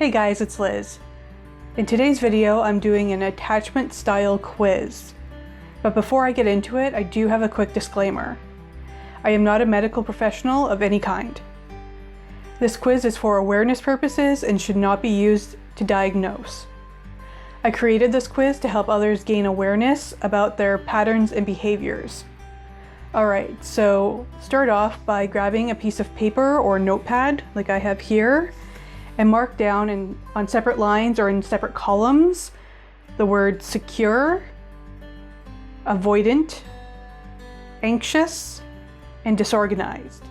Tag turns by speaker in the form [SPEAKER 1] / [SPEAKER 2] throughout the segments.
[SPEAKER 1] Hey guys, it's Liz. In today's video, I'm doing an attachment style quiz. But before I get into it, I do have a quick disclaimer. I am not a medical professional of any kind. This quiz is for awareness purposes and should not be used to diagnose. I created this quiz to help others gain awareness about their patterns and behaviors. Alright, so start off by grabbing a piece of paper or notepad like I have here and mark down on separate lines or in separate columns the word secure, avoidant, anxious, and disorganized.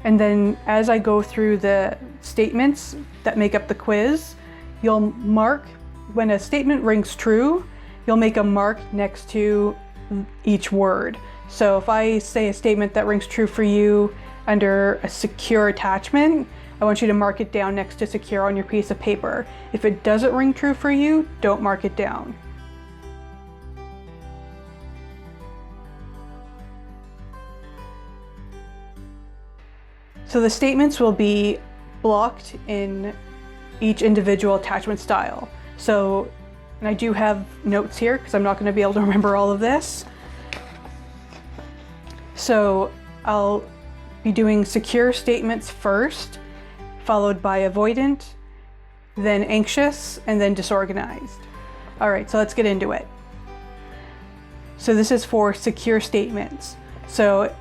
[SPEAKER 1] And then as I go through the statements that make up the quiz, you'll mark, when a statement rings true, you'll make a mark next to each word. So if I say a statement that rings true for you under a secure attachment, I want you to mark it down next to secure on your piece of paper. If it doesn't ring true for you, don't mark it down. So the statements will be blocked in each individual attachment style. So, and I do have notes here because I'm not going to be able to remember all of this. So I'll be doing secure statements first, followed by avoidant, then anxious, and then disorganized. All right, so let's get into it. So this is for secure statements. So,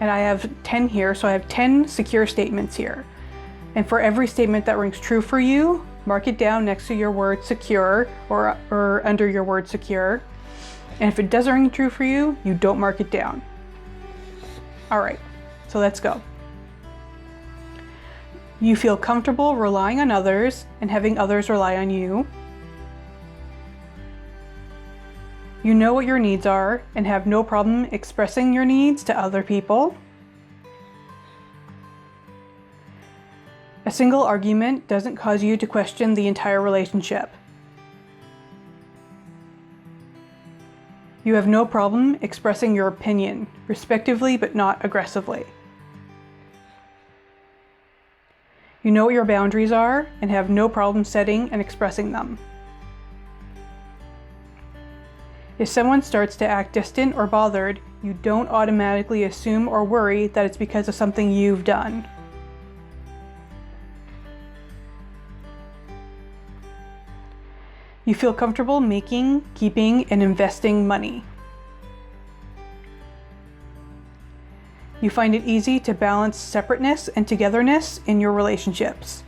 [SPEAKER 1] and I have 10 here, so I have 10 secure statements here. And for every statement that rings true for you, mark it down next to your word secure or under your word secure. And if it doesn't ring true for you, you don't mark it down. All right, so let's go. You feel comfortable relying on others and having others rely on you. You know what your needs are and have no problem expressing your needs to other people. A single argument doesn't cause you to question the entire relationship. You have no problem expressing your opinion, respectively but not aggressively. You know what your boundaries are and have no problem setting and expressing them. If someone starts to act distant or bothered, you don't automatically assume or worry that it's because of something you've done. You feel comfortable making, keeping, and investing money. You find it easy to balance separateness and togetherness in your relationships.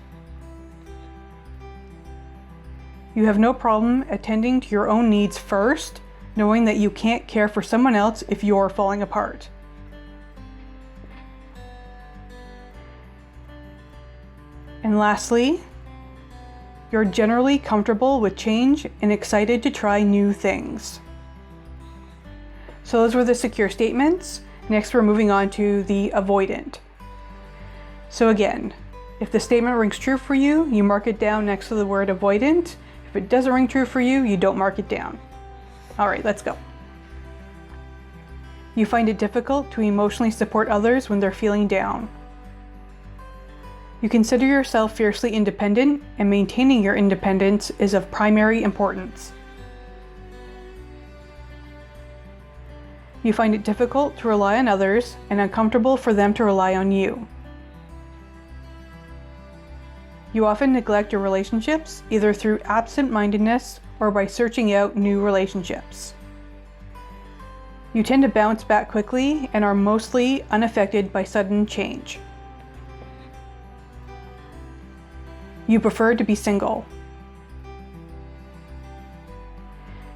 [SPEAKER 1] You have no problem attending to your own needs first, knowing that you can't care for someone else if you're falling apart. And lastly, you're generally comfortable with change and excited to try new things. So those were the secure statements. Next, we're moving on to the avoidant. So again, if the statement rings true for you, you mark it down next to the word avoidant. If it doesn't ring true for you, you don't mark it down. All right, let's go. You find it difficult to emotionally support others when they're feeling down. You consider yourself fiercely independent, and maintaining your independence is of primary importance. You find it difficult to rely on others and uncomfortable for them to rely on you. You often neglect your relationships, either through absent-mindedness or by searching out new relationships. You tend to bounce back quickly and are mostly unaffected by sudden change. You prefer to be single.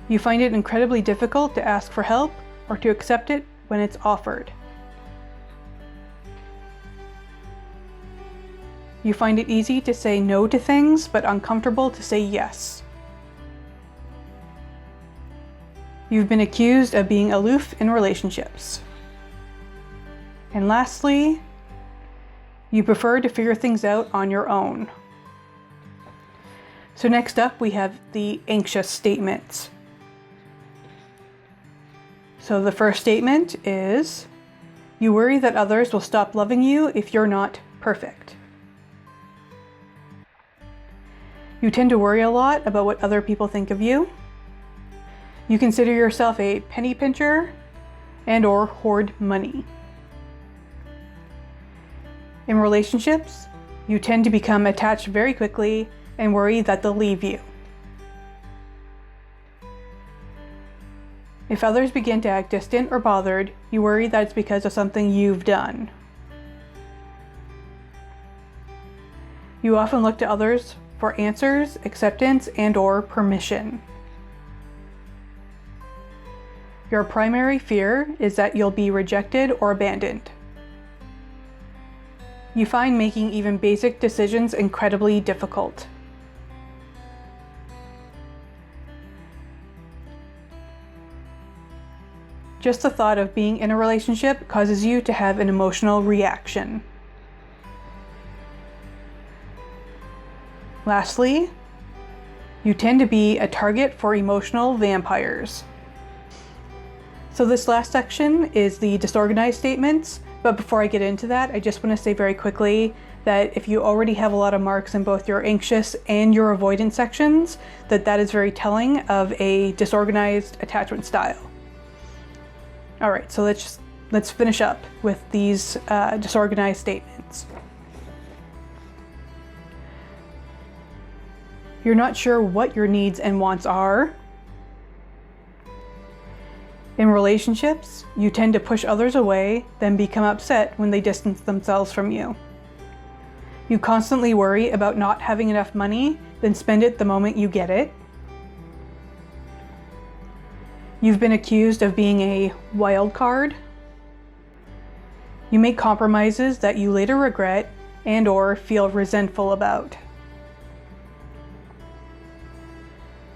[SPEAKER 1] You find it incredibly difficult to ask for help or to accept it when it's offered. You find it easy to say no to things, but uncomfortable to say yes. You've been accused of being aloof in relationships. And lastly, you prefer to figure things out on your own. So next up, we have the anxious statements. So the first statement is, you worry that others will stop loving you if you're not perfect. You tend to worry a lot about what other people think of you. You consider yourself a penny pincher and/or hoard money. In relationships, you tend to become attached very quickly and worry that they'll leave you. If others begin to act distant or bothered, you worry that it's because of something you've done. You often look to others for answers, acceptance, and/or permission. Your primary fear is that you'll be rejected or abandoned. You find making even basic decisions incredibly difficult. Just the thought of being in a relationship causes you to have an emotional reaction. Lastly, you tend to be a target for emotional vampires. So this last section is the disorganized statements, but before I get into that, I just want to say very quickly that if you already have a lot of marks in both your anxious and your avoidant sections, that is very telling of a disorganized attachment style. All right, so let's finish up with these disorganized statements. You're not sure what your needs and wants are. In relationships, you tend to push others away, then become upset when they distance themselves from you. You constantly worry about not having enough money, then spend it the moment you get it. You've been accused of being a wild card. You make compromises that you later regret and/or feel resentful about.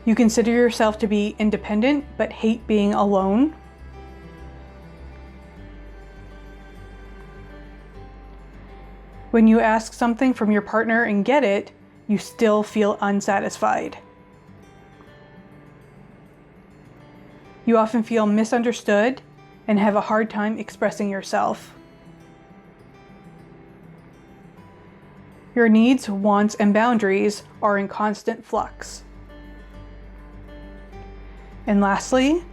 [SPEAKER 1] You consider yourself to be independent but hate being alone. When you ask something from your partner and get it, you still feel unsatisfied. You often feel misunderstood and have a hard time expressing yourself. Your needs, wants, and boundaries are in constant flux. And lastly,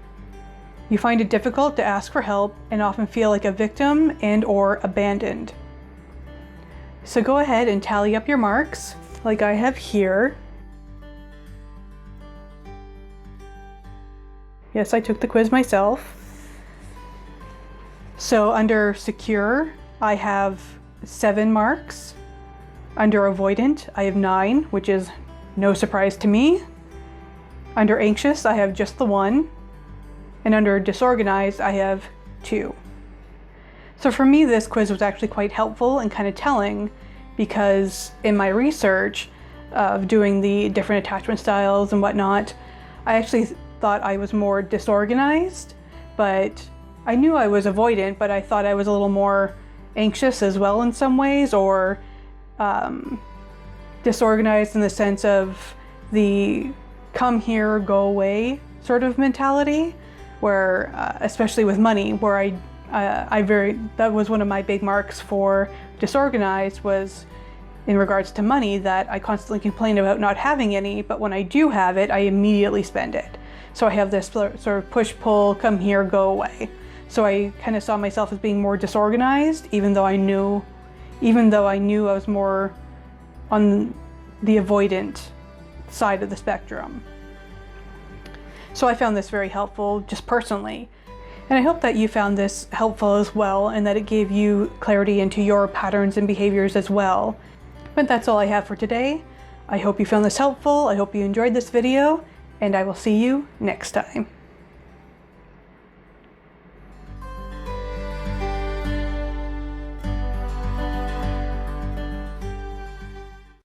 [SPEAKER 1] you find it difficult to ask for help and often feel like a victim and/or abandoned. So go ahead and tally up your marks, like I have here. Yes, I took the quiz myself. So under secure, I have 7 marks. Under avoidant, I have 9, which is no surprise to me. Under anxious, I have just the 1. And under disorganized, I have 2. So for me, this quiz was actually quite helpful and kind of telling, because in my research of doing the different attachment styles and whatnot, I actually thought I was more disorganized, but I knew I was avoidant, but I thought I was a little more anxious as well in some ways, or disorganized in the sense of the come here, go away sort of mentality, where especially with money, where that was one of my big marks for disorganized, was in regards to money, that I constantly complain about not having any, but when I do have it, I immediately spend it. So I have this sort of push-pull, come here, go away. So I kind of saw myself as being more disorganized, even though I knew I was more on the avoidant side of the spectrum. So I found this very helpful, just personally. And I hope that you found this helpful as well, and that it gave you clarity into your patterns and behaviors as well. But that's all I have for today. I hope you found this helpful. I hope you enjoyed this video, and I will see you next time.